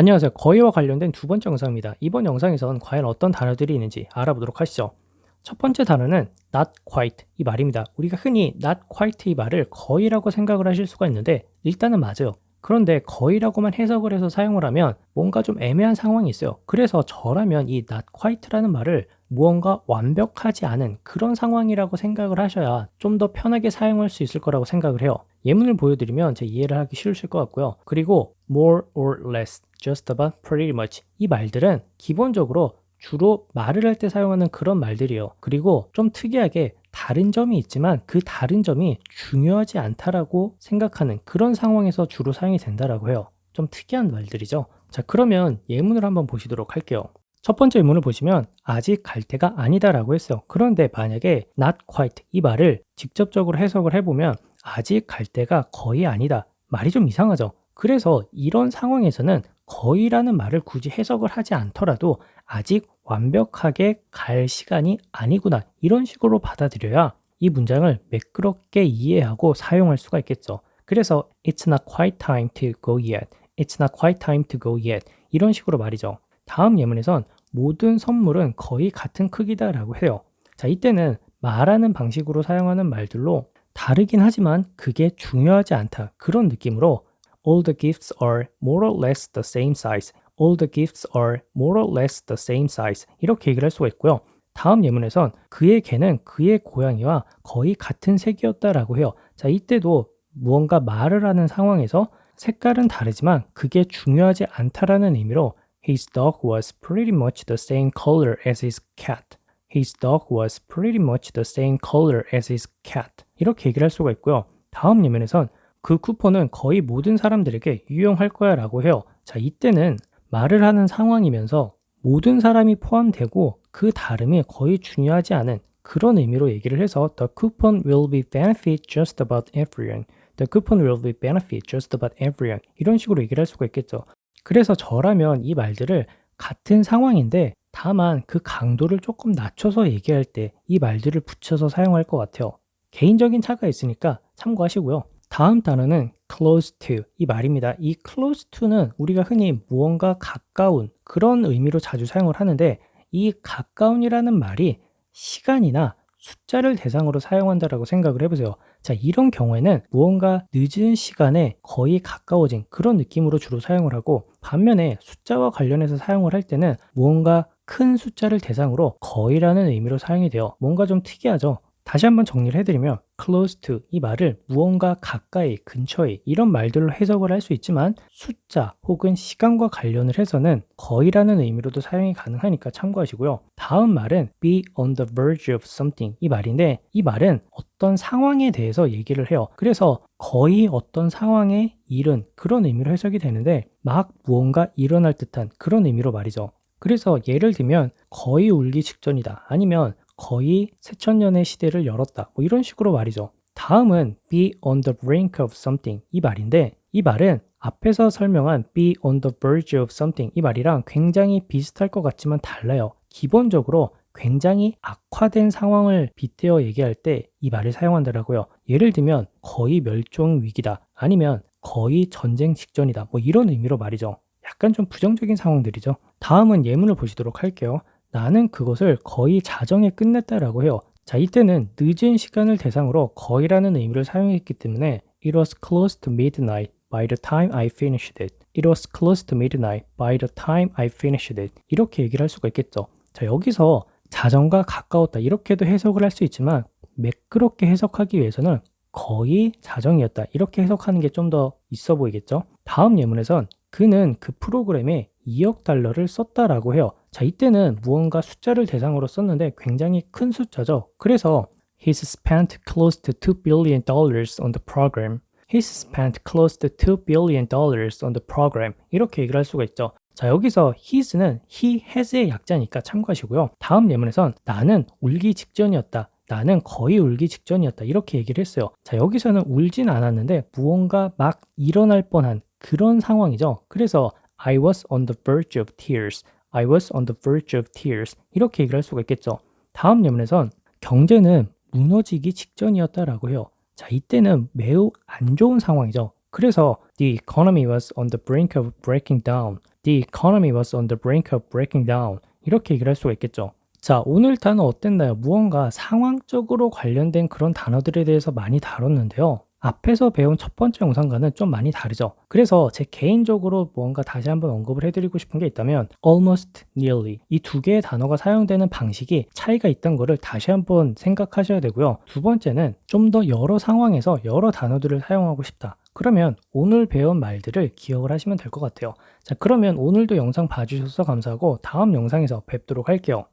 안녕하세요. 거의와 관련된 두 번째 영상입니다. 이번 영상에선 과연 어떤 단어들이 있는지 알아보도록 하시죠. 첫 번째 단어는 not quite 이 말입니다. 우리가 흔히 not quite 이 말을 거의라고 생각을 하실 수가 있는데 일단은 맞아요. 그런데 거의라고만 해석을 해서 사용을 하면 뭔가 좀 애매한 상황이 있어요. 그래서 저라면 이 not quite라는 말을 무언가 완벽하지 않은 그런 상황이라고 생각을 하셔야 좀 더 편하게 사용할 수 있을 거라고 생각을 해요. 예문을 보여드리면 제 이해를 하기 쉬우실 것 같고요. 그리고 more or less, just about, pretty much 이 말들은 기본적으로 주로 말을 할 때 사용하는 그런 말들이에요. 그리고 좀 특이하게 다른 점이 있지만 그 다른 점이 중요하지 않다라고 생각하는 그런 상황에서 주로 사용이 된다라고 해요. 좀 특이한 말들이죠. 자, 그러면 예문을 한번 보시도록 할게요. 첫 번째 예문을 보시면 아직 갈 때가 아니다라고 했어요. 그런데 만약에 not quite 이 말을 직접적으로 해석을 해보면 아직 갈 때가 거의 아니다. 말이 좀 이상하죠. 그래서 이런 상황에서는 거의라는 말을 굳이 해석을 하지 않더라도 아직 완벽하게 갈 시간이 아니구나. 이런 식으로 받아들여야 이 문장을 매끄럽게 이해하고 사용할 수가 있겠죠. 그래서 it's not quite time to go yet. It's not quite time to go yet. 이런 식으로 말이죠. 다음 예문에선 모든 선물은 거의 같은 크기다라고 해요. 자, 이때는 말하는 방식으로 사용하는 말들로 다르긴 하지만 그게 중요하지 않다. 그런 느낌으로 all the gifts are more or less the same size. All the gifts are more or less the same size. 이렇게 얘기를 할 수가 있고요. 다음 예문에선 그의 개는 그의 고양이와 거의 같은 색이었다라고 해요. 자, 이때도 무언가 말을 하는 상황에서 색깔은 다르지만 그게 중요하지 않다라는 의미로 His dog was pretty much the same color as his cat. His dog was pretty much the same color as his cat. 이렇게 얘기를 할 수가 있고요. 다음 예문에선 그 쿠폰은 거의 모든 사람들에게 유용할 거야 라고 해요. 자, 이때는 말을 하는 상황이면서 모든 사람이 포함되고 그 다름이 거의 중요하지 않은 그런 의미로 얘기를 해서 The coupon will be benefit just about everyone. The coupon will be benefit just about everyone. 이런 식으로 얘기를 할 수가 있겠죠. 그래서 저라면 이 말들을 같은 상황인데 다만 그 강도를 조금 낮춰서 얘기할 때 이 말들을 붙여서 사용할 것 같아요. 개인적인 차가 있으니까 참고하시고요. 다음 단어는 close to 이 말입니다. 이 close to는 우리가 흔히 무언가 가까운 그런 의미로 자주 사용을 하는데 이 가까운이라는 말이 시간이나 숫자를 대상으로 사용한다라고 생각을 해보세요. 자, 이런 경우에는 무언가 늦은 시간에 거의 가까워진 그런 느낌으로 주로 사용을 하고 반면에 숫자와 관련해서 사용을 할 때는 무언가 큰 숫자를 대상으로 거의라는 의미로 사용이 돼요. 뭔가 좀 특이하죠? 다시 한번 정리를 해드리면 close to 이 말을 무언가 가까이, 근처에 이런 말들로 해석을 할 수 있지만 숫자 혹은 시간과 관련을 해서는 거의라는 의미로도 사용이 가능하니까 참고하시고요. 다음 말은 be on the verge of something 이 말인데 이 말은 어떤 상황에 대해서 얘기를 해요. 그래서 거의 어떤 상황에 이른 그런 의미로 해석이 되는데 막 무언가 일어날 듯한 그런 의미로 말이죠. 그래서 예를 들면 거의 울기 직전이다 아니면 거의 새천년의 시대를 열었다. 뭐 이런 식으로 말이죠. 다음은 be on the brink of something 이 말인데 이 말은 앞에서 설명한 be on the verge of something 이 말이랑 굉장히 비슷할 것 같지만 달라요. 기본적으로 굉장히 악화된 상황을 빗대어 얘기할 때 이 말을 사용한다라고요. 예를 들면 거의 멸종 위기다 아니면 거의 전쟁 직전이다. 뭐 이런 의미로 말이죠. 약간 좀 부정적인 상황들이죠. 다음은 예문을 보시도록 할게요. 나는 그것을 거의 자정에 끝냈다라고 해요. 자, 이때는 늦은 시간을 대상으로 거의라는 의미를 사용했기 때문에 It was close to midnight by the time I finished it. It was close to midnight by the time I finished it. 이렇게 얘기를 할 수가 있겠죠. 자, 여기서 자정과 가까웠다 이렇게도 해석을 할 수 있지만 매끄럽게 해석하기 위해서는 거의 자정이었다 이렇게 해석하는 게 좀 더 있어 보이겠죠. 다음 예문에선 그는 그 프로그램에 2억 달러를 썼다라고 해요. 자, 이때는 무언가 숫자를 대상으로 썼는데 굉장히 큰 숫자죠. 그래서 He's spent close to $2 billion on the program. He's spent close to $2 billion on the program. 이렇게 얘기를 할 수가 있죠. 자, 여기서 his는 he has의 약자니까 참고하시고요. 다음 예문에선 나는 울기 직전이었다. 나는 거의 울기 직전이었다. 이렇게 얘기를 했어요. 자, 여기서는 울진 않았는데 무언가 막 일어날 뻔한 그런 상황이죠. 그래서 I was on the verge of tears. I was on the verge of tears. 이렇게 얘기를 할 수가 있겠죠. 다음 예문에선 경제는 무너지기 직전이었다라고 해요. 자, 이때는 매우 안 좋은 상황이죠. 그래서 the economy was on the brink of breaking down. The economy was on the brink of breaking down. 이렇게 얘기를 할 수가 있겠죠. 자, 오늘 단어 어땠나요? 무언가 상황적으로 관련된 그런 단어들에 대해서 많이 다뤘는데요. 앞에서 배운 첫 번째 영상과는 좀 많이 다르죠. 그래서 제 개인적으로 뭔가 다시 한번 언급을 해드리고 싶은 게 있다면 almost, nearly 이 두 개의 단어가 사용되는 방식이 차이가 있다는 거를 다시 한번 생각하셔야 되고요. 두 번째는 좀 더 여러 상황에서 여러 단어들을 사용하고 싶다. 그러면 오늘 배운 말들을 기억을 하시면 될 것 같아요. 자, 그러면 오늘도 영상 봐주셔서 감사하고 다음 영상에서 뵙도록 할게요.